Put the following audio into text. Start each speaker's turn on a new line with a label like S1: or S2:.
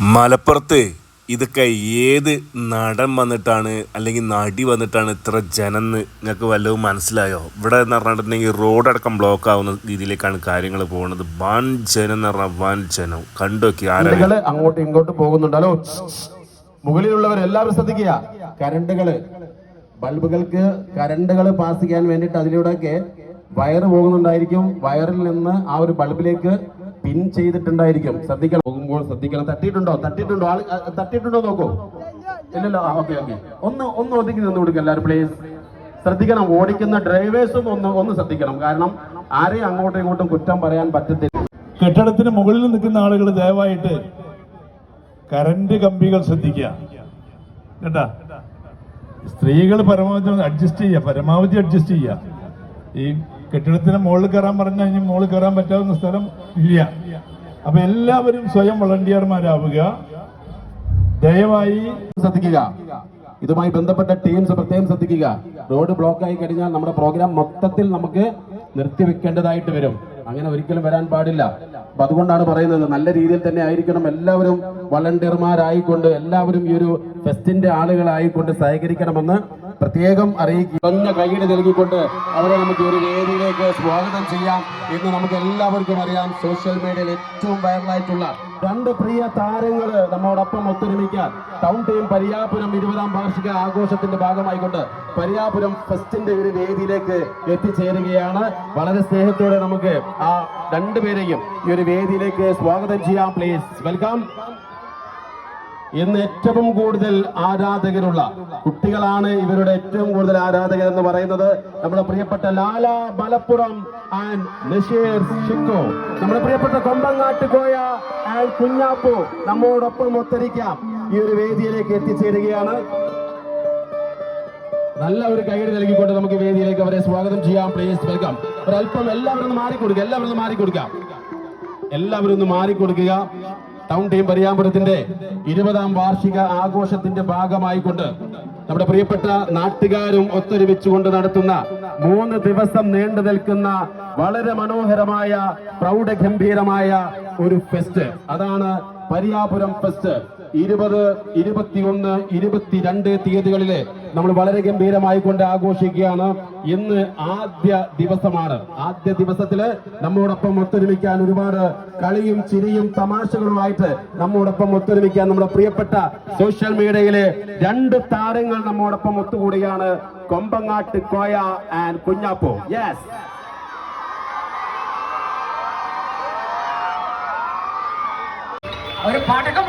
S1: മലപ്പുറത്ത് ഇതൊക്കെ ഏത് നടൻ വന്നിട്ടാണ് അല്ലെങ്കിൽ നടി വന്നിട്ടാണ് ഇത്ര ജനന്ന് നിങ്ങൾക്ക് വല്ലതും മനസ്സിലായോ? ഇവിടെ എന്ന് പറഞ്ഞിട്ടുണ്ടെങ്കിൽ റോഡടക്കം ബ്ലോക്ക് ആവുന്ന രീതിയിലേക്കാണ് കാര്യങ്ങൾ പോകുന്നത്. വൻ ജനം എന്ന് പറഞ്ഞാൽ വൻ ജനം കണ്ടോക്കി ആരാണ്
S2: അങ്ങോട്ടും ഇങ്ങോട്ടും പോകുന്നുണ്ടല്ലോ. മുകളിലുള്ളവർ എല്ലാവരും ശ്രദ്ധിക്കുക. ബൾബുകൾക്ക് കരണ്ടുകൾ പാസ് ചെയ്യാൻ വേണ്ടിയിട്ട് അതിലൂടെയൊക്കെ വയറ് പോകുന്നുണ്ടായിരിക്കും. വയറിൽ നിന്ന് ആ ഒരു ബൾബിലേക്ക് പിൻ ചെയ്തിട്ടുണ്ടായിരിക്കും. ശ്രദ്ധിക്കണം, പോകുമ്പോൾ ശ്രദ്ധിക്കണം. തട്ടിയിട്ടുണ്ടോ നോക്കൂ. ഇല്ലല്ലോ. ഓക്കെ. ഒന്ന് ഒതുക്കി നിന്ന് കൊടുക്കുക എല്ലാവരും പ്ലീസ്. ശ്രദ്ധിക്കണം, ഓടിക്കുന്ന ഡ്രൈവേഴ്സും ഒന്ന് ശ്രദ്ധിക്കണം. കാരണം ആരെയും അങ്ങോട്ടും ഇങ്ങോട്ടും കുറ്റം പറയാൻ പറ്റത്തില്ല.
S3: കെട്ടിടത്തിന് മുകളിൽ നിൽക്കുന്ന ആളുകൾ ദയവായിട്ട് കറന്റ് കമ്പികൾ ശ്രദ്ധിക്കുക കേട്ടാ. സ്ത്രീകൾ പരമാവധി അഡ്ജസ്റ്റ് ചെയ്യുക. ഈ കെട്ടിടത്തിന് മുകളിൽ കയറാൻ പറഞ്ഞാൽ ഇനി മുകളിൽ കയറാൻ പറ്റാവുന്ന സ്ഥലം ഇല്ല. അപ്പൊ എല്ലാവരും സ്വയം വളണ്ടിയർമാരാവുക. ദയവായി
S2: ശ്രദ്ധിക്കുക. ഇതുമായി ബന്ധപ്പെട്ട ടീംസ് പ്രത്യേകം ശ്രദ്ധിക്കുക. റോഡ് ബ്ലോക്ക് ആയി കഴിഞ്ഞാൽ നമ്മുടെ പ്രോഗ്രാം മൊത്തത്തിൽ നമുക്ക് നിർത്തിവെക്കേണ്ടതായിട്ട് വരും. അങ്ങനെ ഒരിക്കലും വരാൻ പാടില്ല. അപ്പൊ അതുകൊണ്ടാണ് പറയുന്നത്, നല്ല രീതിയിൽ തന്നെ ആയിരിക്കണം. എല്ലാവരും വളണ്ടിയർമാരായിക്കൊണ്ട്, എല്ലാവരും ഈ ഒരു ഫെസ്റ്റിന്റെ ആളുകളായിക്കൊണ്ട് സഹകരിക്കണമെന്ന് പ്രത്യേകം അറിയിക്കുന്ന കൈയ്യടി നൽകിക്കൊണ്ട് അവരെ നമുക്ക് ഒരു വേദിയിലേക്ക് സ്വാഗതം ചെയ്യാം. ഇന്ന് നമുക്ക് എല്ലാവർക്കും അറിയാം, സോഷ്യൽ മീഡിയയിൽ ഏറ്റവും വൈറലായിട്ടുള്ള രണ്ട് പ്രിയ താരങ്ങൾ നമ്മോടൊപ്പം ഒത്തൊരുമിക്കാൻ ടൗൺ ടീം പരിയാപുരം 20ാം വാർഷിക ആഘോഷത്തിന്റെ ഭാഗമായിക്കൊണ്ട് പരിയാപുരം ഫെസ്റ്റിന്റെ ഒരു വേദിയിലേക്ക് എത്തിച്ചേരുകയാണ്. വളരെ സ്നേഹത്തോടെ നമുക്ക് ആ രണ്ടുപേരെയും ഈ ഒരു വേദിയിലേക്ക് സ്വാഗതം ചെയ്യാം. Please welcome. ഇന്ന് ഏറ്റവും കൂടുതൽ ആരാധകരുള്ള കുട്ടികളാണ് ഇവരുടെ ഏറ്റവും കൂടുതൽ ആരാധകർ എന്ന് പറയുന്നത്. നമ്മുടെ പ്രിയപ്പെട്ട ലാല മലപ്പുറം ആൻഡ് നഷീർ ഷിക്കോ, നമ്മുടെ പ്രിയപ്പെട്ട കൊമ്പങ്ങാട്ട് കോയ ആൻഡ് കുഞ്ഞാപ്പു നമ്മോടൊപ്പം ഒത്തൊരുമിക്കാം ഈ ഒരു വേദിയിലേക്ക് എത്തിച്ചേരുകയാണ്. നല്ല ഒരു കൈയ്യടി നൽകിക്കൊണ്ട് നമുക്ക് വേദിയിലേക്ക് അവരെ സ്വാഗതം ചെയ്യാം. Please welcome. ഒരല്പം എല്ലാവരും ഒന്ന് മാറിക്കൊടുക്കുക. ടൗൺ ടീം പരിയാപുരത്തിന്റെ 20ാം വാർഷിക ആഘോഷത്തിന്റെ ഭാഗമായിക്കൊണ്ട് നമ്മുടെ പ്രിയപ്പെട്ട നാട്ടുകാരും ഒത്തൊരുമിച്ചുകൊണ്ട് നടത്തുന്ന 3 ദിവസം നീണ്ടു നിൽക്കുന്ന വളരെ മനോഹരമായ പ്രൗഢഗംഭീരമായ ഒരു ഫെസ്റ്റ്. അതാണ് പരിയാപുരം ഫെസ്റ്റ്. 20, 21, 22 തീയതികളില് നമ്മൾ വളരെ ഗംഭീരമായി കൊണ്ട് ആഘോഷിക്കുകയാണ്. ഇന്ന് ആദ്യ ദിവസമാണ്. ആദ്യ ദിവസത്തില് നമ്മോടൊപ്പം ഒത്തൊരുമിക്കാൻ ഒരുപാട് കളിയും ചിരിയും തമാശകളുമായിട്ട് നമ്മോടൊപ്പം ഒത്തൊരുമിക്കാൻ നമ്മുടെ പ്രിയപ്പെട്ട സോഷ്യൽ മീഡിയയിലെ 2 താരങ്ങൾ നമ്മോടൊപ്പം ഒത്തുകൂടിയാണ്. കൊമ്പങ്ങാട്ട് കോയ ആൻഡ് കുഞ്ഞാപ്പു. യെസ്,
S4: ഒരു പാട്ടൊക്കെ